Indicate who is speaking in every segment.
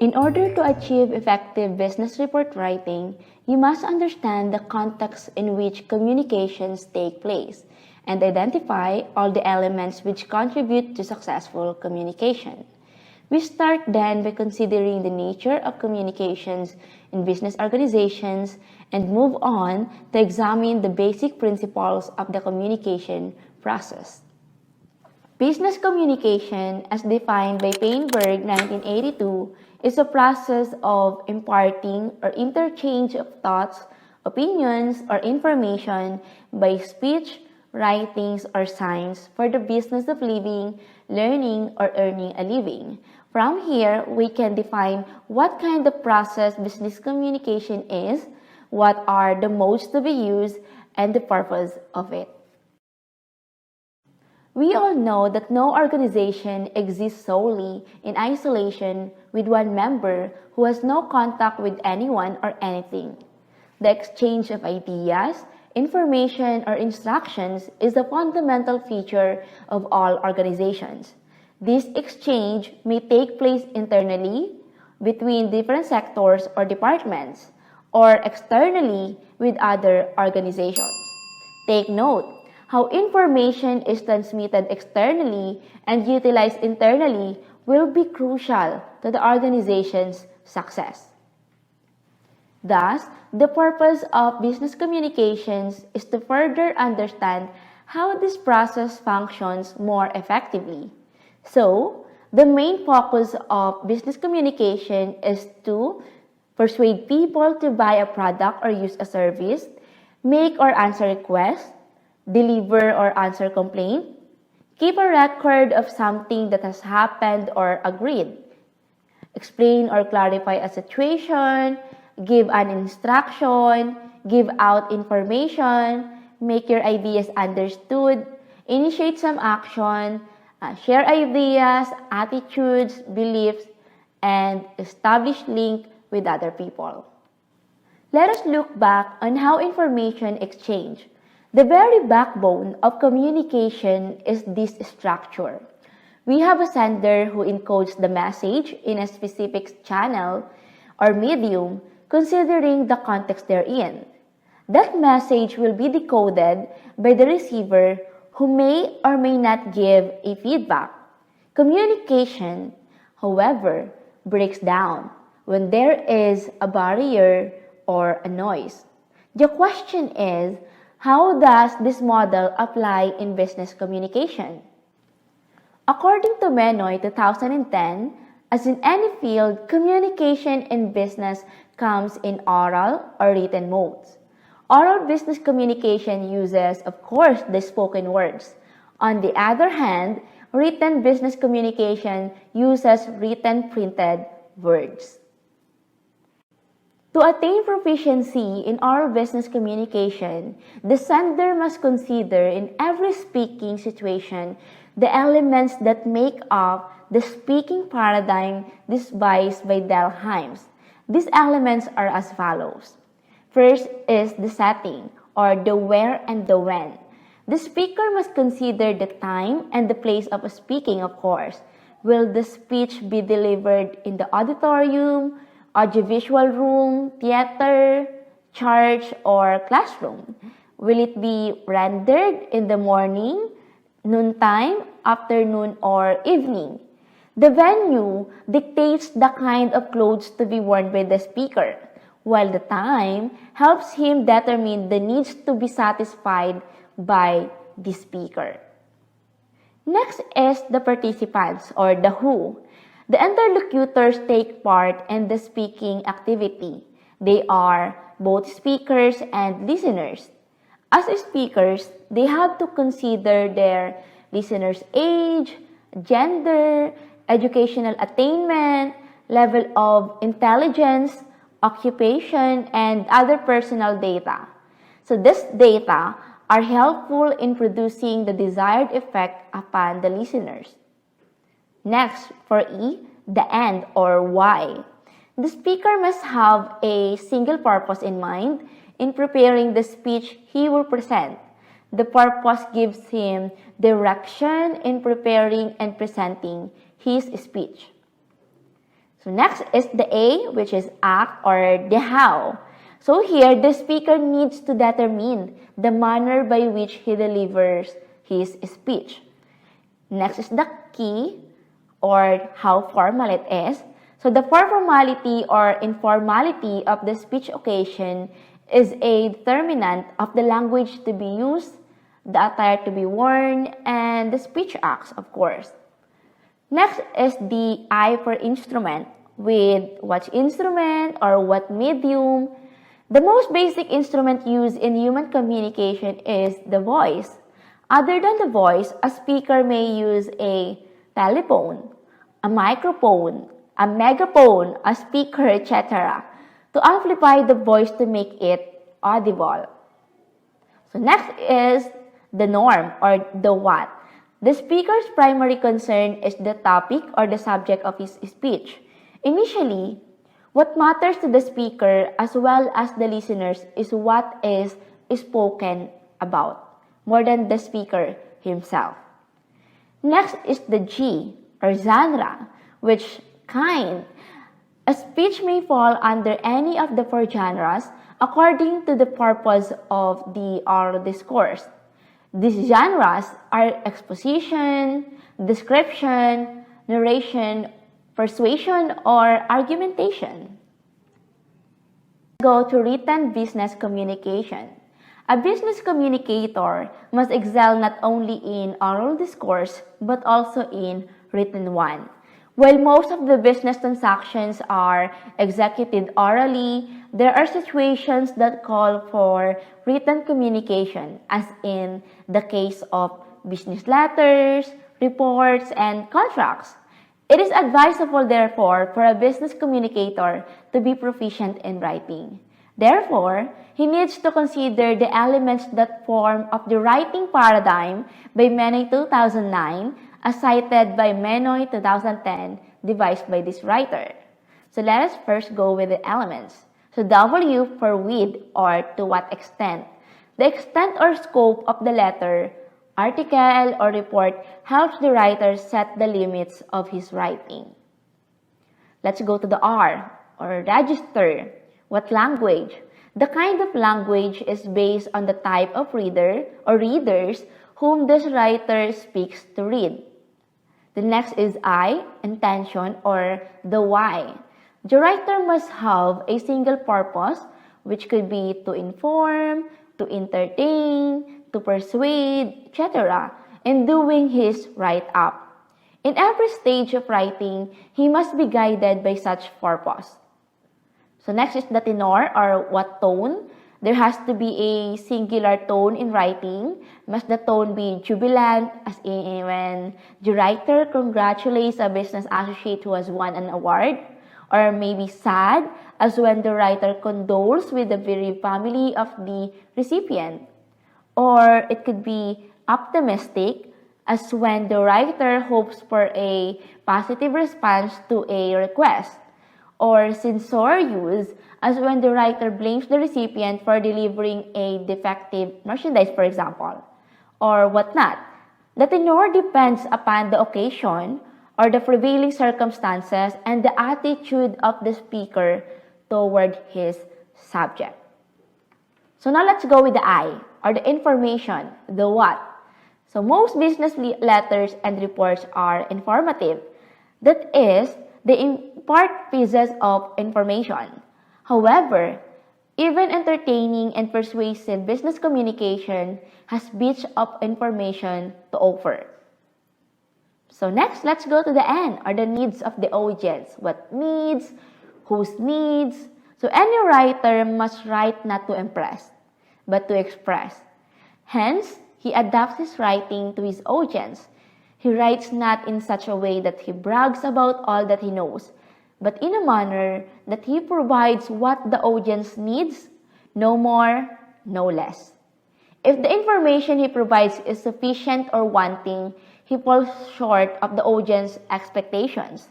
Speaker 1: In order to achieve effective business report writing, you must understand the context in which communications take place and identify all the elements which contribute to successful communication. We start then by considering the nature of communications in business organizations and move on to examine the basic principles of the communication process. Business communication, as defined by Painberg 1982, is a process of imparting or interchange of thoughts, opinions, or information by speech, writings, or signs for the business of living, learning, or earning a living. From here, we can define what kind of process business communication is, what are the modes to be used, and the purpose of it. We all know that no organization exists solely in isolation with one member who has no contact with anyone or anything. The exchange of ideas, information, or instructions is a fundamental feature of all organizations. This exchange may take place internally between different sectors or departments, or externally with other organizations. Take note, how information is transmitted externally and utilized internally will be crucial to the organization's success. Thus, the purpose of business communications is to further understand how this process functions more effectively. So, the main focus of business communication is to persuade people to buy a product or use a service, make or answer requests, deliver or answer complaint, keep a record of something that has happened or agreed, explain or clarify a situation, give an instruction, give out information, make your ideas understood, initiate some action, share ideas, attitudes, beliefs, and establish link with other people. Let us look back on how information exchange. The very backbone of communication is this structure. We have a sender who encodes the message in a specific channel or medium considering the context therein. That message will be decoded by the receiver who may or may not give a feedback. Communication, however, breaks down when there is a barrier or a noise. The question is, how does this model apply in business communication? According to Menoy 2010, as in any field, communication in business comes in oral or written modes. Oral business communication uses, of course, the spoken words. On the other hand, written business communication uses written printed words. To attain proficiency in oral business communication, the sender must consider in every speaking situation the elements that make up the speaking paradigm devised by Del Hymes. These elements are as follows. First is the setting, or the where and the when. The speaker must consider the time and the place of speaking, of course. Will the speech be delivered in the auditorium, audiovisual room, theater, church, or classroom? Will it be rendered in the morning, noontime, afternoon, or evening? The venue dictates the kind of clothes to be worn by the speaker, while the time helps him determine the needs to be satisfied by the speaker. Next is the participants, or the who. The interlocutors take part in the speaking activity. They are both speakers and listeners. As speakers, they have to consider their listeners' age, gender, educational attainment, level of intelligence, occupation, and other personal data. So this data are helpful in producing the desired effect upon the listeners. Next, for E, the end or why. The speaker must have a single purpose in mind in preparing the speech he will present. The purpose gives him direction in preparing and presenting his speech. So next is the A, which is act or the how. So here, the speaker needs to determine the manner by which he delivers his speech. Next is the key or how formal it is. So the formality or informality of the speech occasion is a determinant of the language to be used, the attire to be worn, and the speech acts, of course. Next is the I for instrument, with what instrument or what medium. The most basic instrument used in human communication is the voice. Other than the voice, a speaker may use a telephone, a microphone, a megaphone, a speaker, etc. to amplify the voice to make it audible. So next is the norm or the what. The speaker's primary concern is the topic or the subject of his speech. Initially, what matters to the speaker as well as the listeners is what is spoken about, more than the speaker himself. Next is the G or genre, which kind. A speech may fall under any of the four genres according to the purpose of the oral discourse. These genres are exposition, description, narration, persuasion, or argumentation. Go to written business communication. A business communicator must excel not only in oral discourse but also in written one. While most of the business transactions are executed orally, there are situations that call for written communication, as in the case of business letters, reports, and contracts. It is advisable, therefore, for a business communicator to be proficient in writing. Therefore, he needs to consider the elements that form of the writing paradigm by Menoy 2009, as cited by Menoy 2010, devised by this writer. So let us first go with the elements. So W for with or to what extent. The extent or scope of the letter, article, or report helps the writer set the limits of his writing. Let's go to the R or register. What language? The kind of language is based on the type of reader or readers whom this writer speaks to read. The next is I, intention, or the why. The writer must have a single purpose, which could be to inform, to entertain, to persuade, etc., in doing his write-up. In every stage of writing, he must be guided by such purpose. So next is the tenor or what tone. There has to be a singular tone in writing. Must the tone be jubilant, as in when the writer congratulates a business associate who has won an award? Or maybe sad, as when the writer condoles with the bereaved family of the recipient. Or it could be optimistic, as when the writer hopes for a positive response to a request. Or censorious, as when the writer blames the recipient for delivering a defective merchandise, for example, or whatnot. The tenor depends upon the occasion or the prevailing circumstances and the attitude of the speaker toward his subject. So now let's go with the I, or the information, the what. So most business letters and reports are informative. That is, they impart pieces of information. However, even entertaining and persuasive business communication has bits of information to offer. So next, let's go to the N, or the needs of the audience. What needs? Whose needs? So any writer must write not to impress, but to express. Hence, he adapts his writing to his audience. He writes not in such a way that he brags about all that he knows, but in a manner that he provides what the audience needs, no more, no less. If the information he provides is sufficient or wanting, he falls short of the audience's expectations.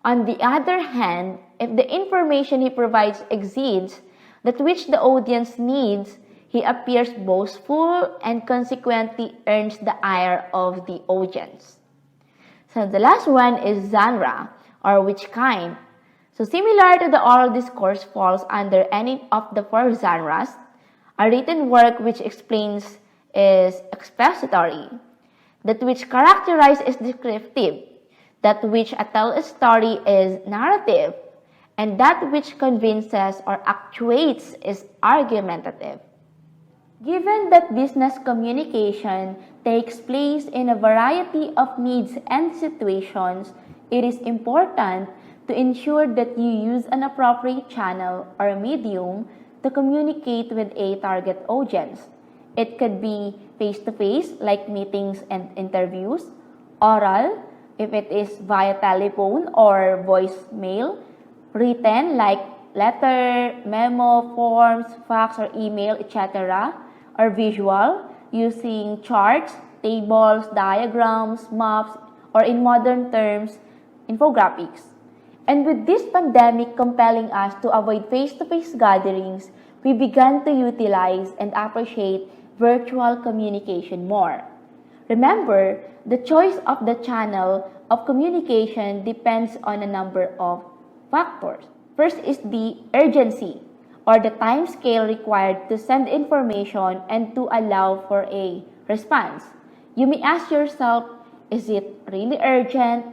Speaker 1: On the other hand, if the information he provides exceeds that which the audience needs, he appears boastful and consequently earns the ire of the audience. So the last one is genre, or which kind. So similar to the oral discourse falls under any of the four genres. A written work which explains is expository. That which characterizes is descriptive. That which tells a story is narrative. And that which convinces or actuates is argumentative. Given that business communication takes place in a variety of needs and situations, it is important to ensure that you use an appropriate channel or medium to communicate with a target audience. It could be face-to-face, like meetings and interviews, oral, if it is via telephone or voicemail, written, like letter, memo, forms, fax, or email, etc., or visual, using charts, tables, diagrams, maps, or in modern terms, infographics. And with this pandemic compelling us to avoid face-to-face gatherings, we began to utilize and appreciate virtual communication more. Remember, the choice of the channel of communication depends on a number of factors. First is the urgency, or the time scale required to send information and to allow for a response. You may ask yourself, is it really urgent?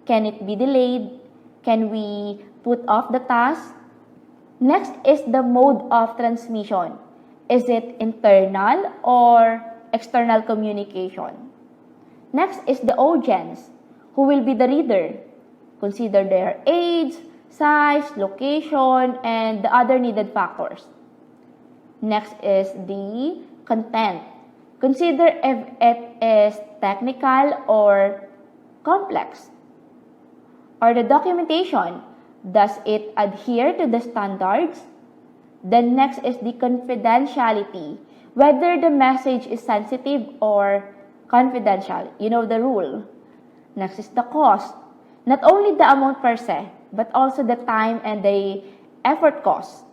Speaker 1: Can it be delayed? Can we put off the task? Next is the mode of transmission. Is it internal or external communication? Next is the audience. Who will be the reader? Consider their age, size, location, and the other needed factors. Next is the content. Consider if it is technical or complex. Or the documentation. Does it adhere to the standards? Then next is the confidentiality. Whether the message is sensitive or confidential. You know the rule. Next is the cost. Not only the amount per se, but also the time and the effort cost.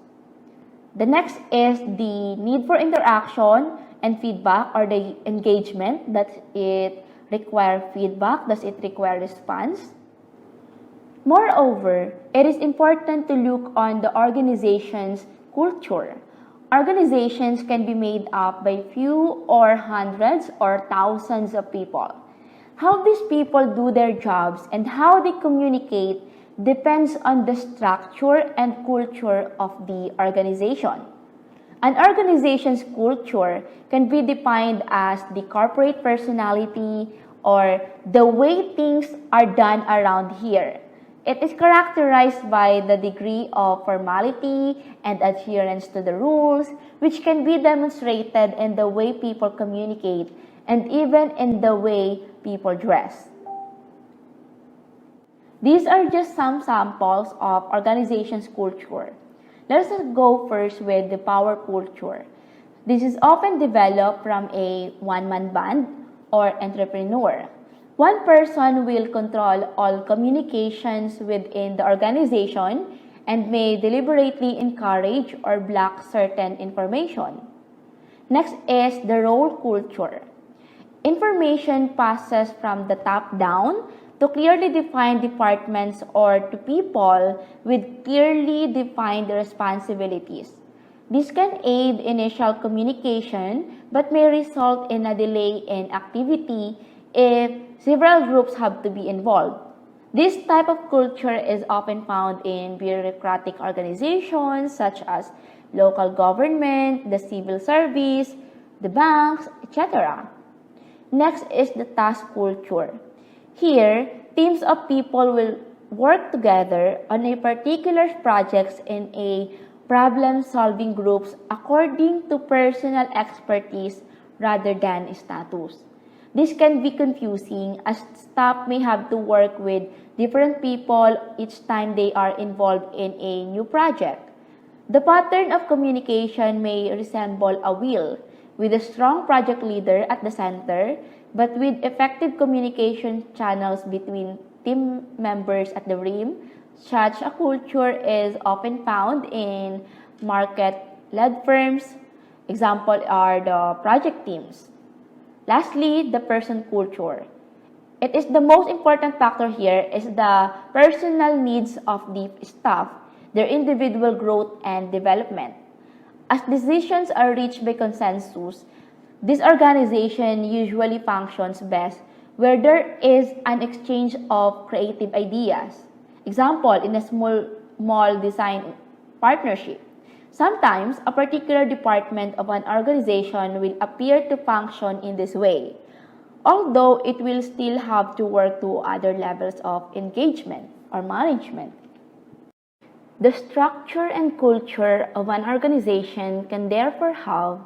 Speaker 1: The next is the need for interaction and feedback, or the engagement. Does it require feedback? Does it require response? Moreover, it is important to look on the organization's culture. Organizations can be made up by few or hundreds or thousands of people. How these people do their jobs and how they communicate depends on the structure and culture of the organization. An organization's culture can be defined as the corporate personality, or the way things are done around here. It is characterized by the degree of formality and adherence to the rules, which can be demonstrated in the way people communicate and even in the way people dress. These are just some samples of organization's culture. Let's go first with the power culture. This is often developed from a one-man band or entrepreneur. One person will control all communications within the organization and may deliberately encourage or block certain information. Next is the role culture. Information passes from the top down to clearly defined departments or to people with clearly defined responsibilities. This can aid initial communication but may result in a delay in activity if several groups have to be involved. This type of culture is often found in bureaucratic organizations such as local government, the civil service, the banks, etc. Next is the task culture. Here, teams of people will work together on a particular projects in a problem-solving groups according to personal expertise rather than status. This can be confusing as staff may have to work with different people each time they are involved in a new project. The pattern of communication may resemble a wheel, with a strong project leader at the center, but with effective communication channels between team members at the rim. Such a culture is often found in market-led firms. Examples are the project teams. Lastly, the person culture. It is the most important factor here is the personal needs of the staff, their individual growth and development. As decisions are reached by consensus, this organization usually functions best where there is an exchange of creative ideas. Example, in a small mall design partnership. Sometimes, a particular department of an organization will appear to function in this way, although it will still have to work to other levels of engagement or management. The structure and culture of an organization can therefore have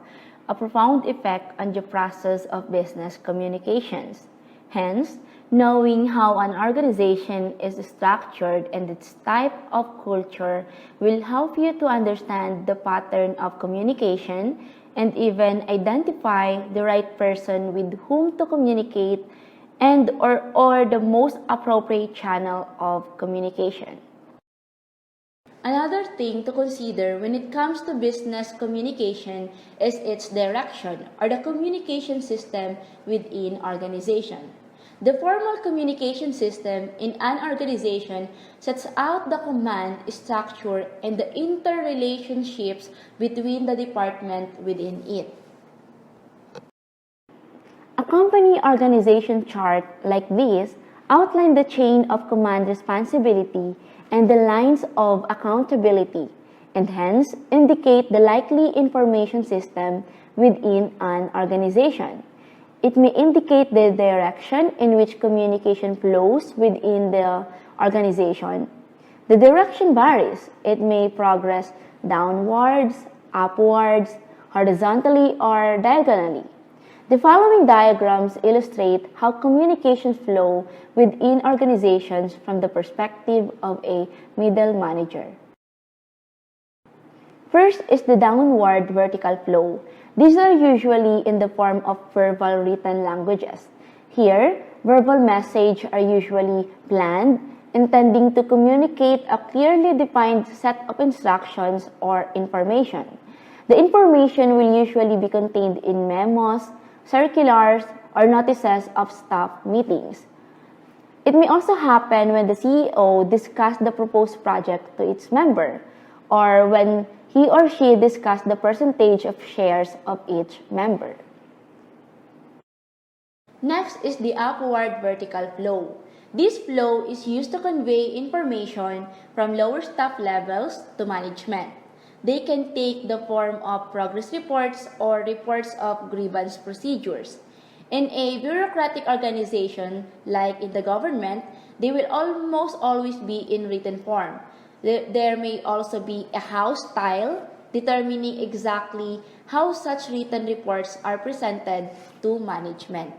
Speaker 1: a profound effect on the process of business communications. Hence, knowing how an organization is structured and its type of culture will help you to understand the pattern of communication and even identify the right person with whom to communicate and or the most appropriate channel of communication. Another thing to consider when it comes to business communication is its direction or the communication system within organization. The formal communication system in an organization sets out the command structure and the interrelationships between the department within it. A company organization chart like this outlines the chain of command responsibility and the lines of accountability, and hence indicate the likely information system within an organization. It may indicate the direction in which communication flows within the organization. The direction varies. It may progress downwards, upwards, horizontally, or diagonally. The following diagrams illustrate how communications flow within organizations from the perspective of a middle manager. First is the downward vertical flow. These are usually in the form of verbal written languages. Here, verbal messages are usually planned, intending to communicate a clearly defined set of instructions or information. The information will usually be contained in memos, circulars, or notices of staff meetings. It may also happen when the CEO discusses the proposed project to its member, or when he or she discusses the percentage of shares of each member. Next is the upward vertical flow. This flow is used to convey information from lower staff levels to management. They can take the form of progress reports or reports of grievance procedures. In a bureaucratic organization, like in the government, they will almost always be in written form. There may also be a house style determining exactly how such written reports are presented to management.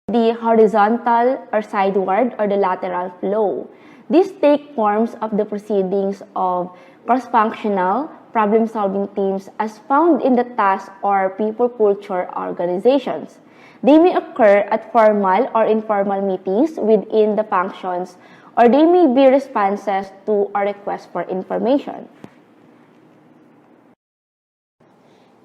Speaker 1: The horizontal or sideward or the lateral flow. These take forms of the proceedings of cross-functional problem-solving teams as found in the task or people culture organizations. They may occur at formal or informal meetings within the functions, or they may be responses to a request for information.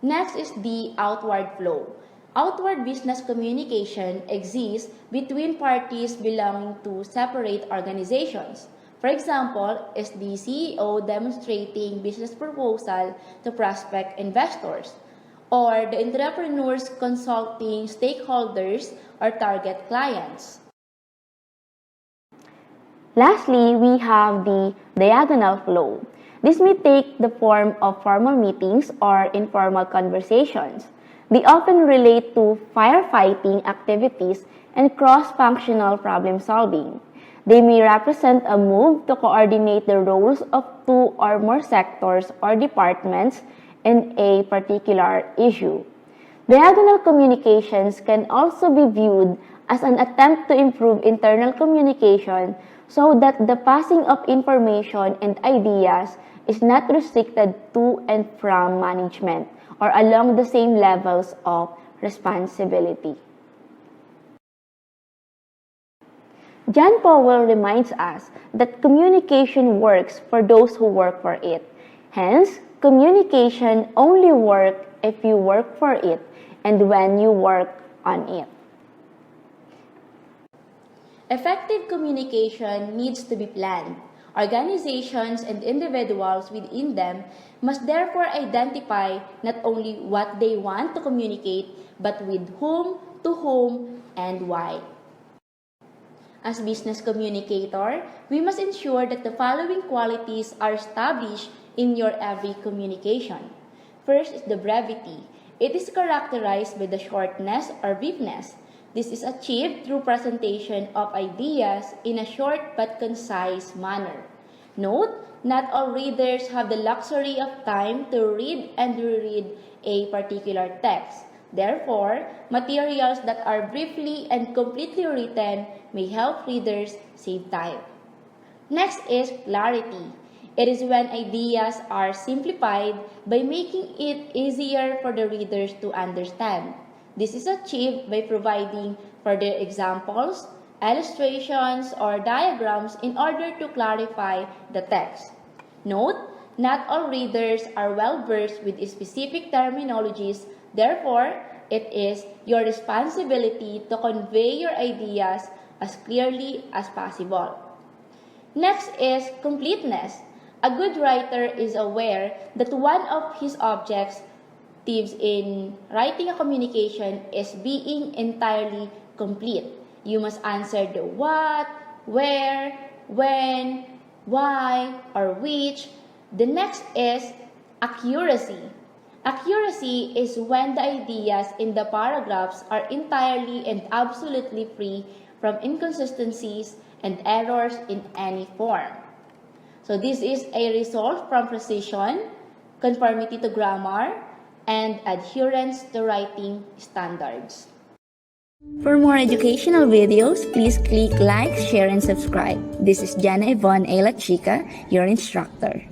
Speaker 1: Next is the outward flow. Outward business communication exists between parties belonging to separate organizations. For example, is the CEO demonstrating business proposal to prospect investors, or the entrepreneurs consulting stakeholders or target clients. Lastly, we have the diagonal flow. This may take the form of formal meetings or informal conversations. They often relate to firefighting activities and cross-functional problem solving. They may represent a move to coordinate the roles of two or more sectors or departments in a particular issue. Diagonal communications can also be viewed as an attempt to improve internal communication so that the passing of information and ideas is not restricted to and from management or along the same levels of responsibility. John Powell reminds us that communication works for those who work for it. Hence, communication only works if you work for it and when you work on it. Effective communication needs to be planned. Organizations and individuals within them must therefore identify not only what they want to communicate, but with whom, to whom, and why. As business communicator, we must ensure that the following qualities are established in your every communication. First is the brevity. It is characterized by the shortness or briefness. This is achieved through presentation of ideas in a short but concise manner. Note, not all readers have the luxury of time to read and reread a particular text. Therefore, materials that are briefly and completely written may help readers save time. Next is clarity. It is when ideas are simplified by making it easier for the readers to understand. This is achieved by providing further examples, illustrations, or diagrams in order to clarify the text. Note, not all readers are well versed with specific terminologies. Therefore, it is your responsibility to convey your ideas as clearly as possible. Next is completeness. A good writer is aware that one of his objectives in writing a communication is being entirely complete. You must answer the what, where, when, why, or which. The next is accuracy. Accuracy is when the ideas in the paragraphs are entirely and absolutely free from inconsistencies and errors in any form. So this is a result from precision, conformity to grammar, and adherence to writing standards. For more educational videos, please click like, share, and subscribe. This is Jana Yvonne A. La Chica, your instructor.